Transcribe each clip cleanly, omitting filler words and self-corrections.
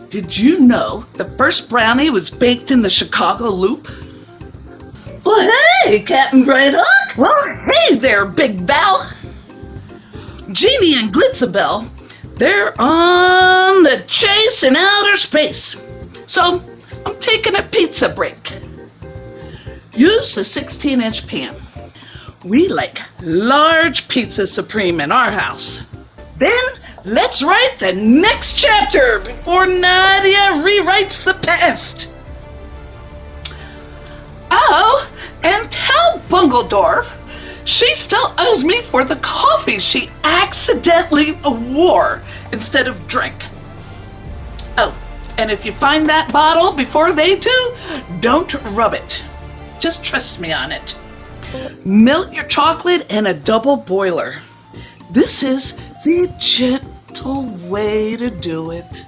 Did you know the first brownie was baked in the Chicago Loop? Well, hey, Captain Brighthawk. Well, hey there, Big Val. Jeannie and Glitzabelle, they're on the chase in outer space. So I'm taking a pizza break. Use a 16-inch pan. We like large pizza supreme in our house. Then let's write the next chapter before Nadia rewrites the past. Oh, and tell Bungledorf she still owes me for the coffee she accidentally wore instead of drank. Oh, and if you find that bottle before they do, don't rub it. Just trust me on it. Melt your chocolate in a double boiler. This is the gentle way to do it.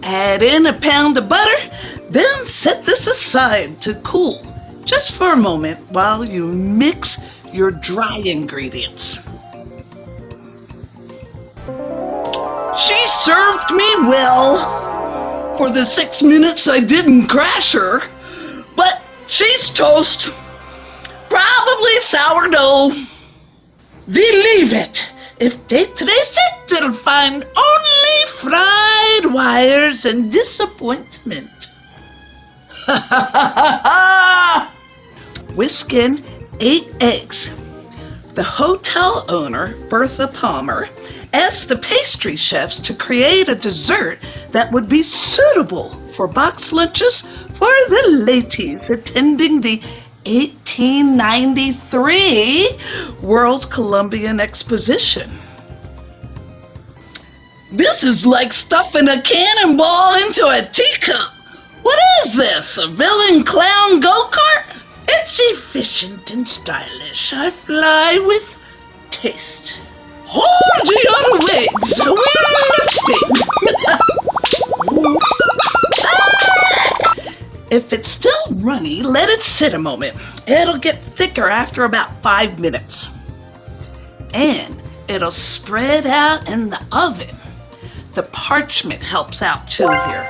Add in a pound of butter, then set this aside to cool just for a moment while you mix your dry ingredients. She served me well for the 6 minutes I didn't crash her, but she's toast. Probably sourdough. Believe it, if they trace it, they'll find only fried wires and disappointment. Whisk in 8 eggs. The hotel owner, Bertha Palmer, asked the pastry chefs to create a dessert that would be suitable for box lunches for the ladies attending the 1893 World Columbian Exposition. This is like stuffing a cannonball into a teacup. What is this, a villain clown go-kart? It's efficient and stylish. I fly with taste. Hold your legs, we're lifting. If it's still runny, let it sit a moment. It'll get thicker after about 5 minutes. And it'll spread out in the oven. The parchment helps out too here.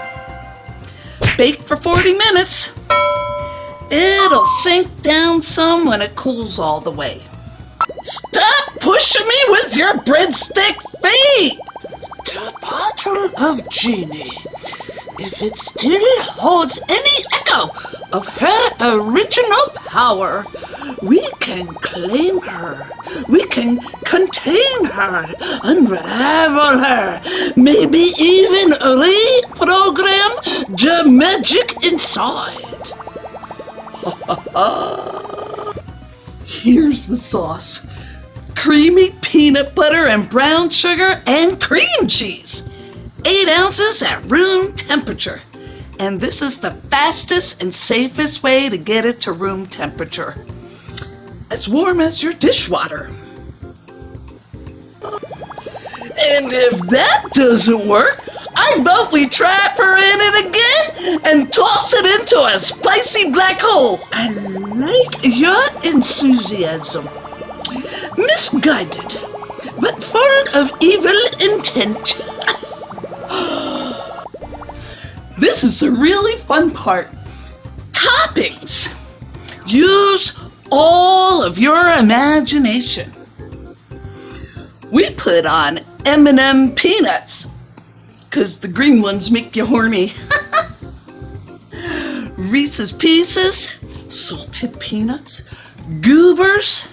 Bake for 40 minutes. It'll sink down some when it cools all the way. Stop pushing me with your breadstick feet! The bottle of Jeannie. If it still holds any echo of her original power, we can claim her. We can contain her, unravel her, maybe even reprogram the magic inside. Here's the sauce. Creamy peanut butter and brown sugar and cream cheese. 8 ounces at room temperature. And this is the fastest and safest way to get it to room temperature. As warm as your dishwater. And if that doesn't work, I vote we trap her in it again and toss it into a spicy black hole. I like your enthusiasm. Misguided, but full of evil intent. This is the really fun part. Toppings. Use all of your imagination. We put on M&M Peanuts, because the green ones make you horny. Reese's Pieces, salted peanuts, Goobers,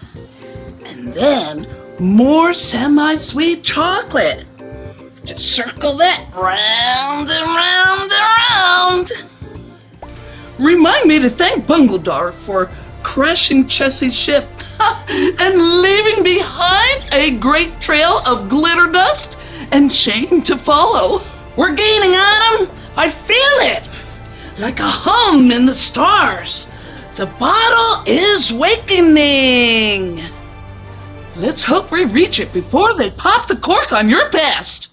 and then more semi-sweet chocolate. Just circle that round and round and round. Remind me to thank Bungledorf for crashing Chessie's ship and leaving behind a great trail of glitter dust and shame to follow. We're gaining on him. I feel it. Like a hum in the stars. The bottle is wakening. Let's hope we reach it before they pop the cork on your past.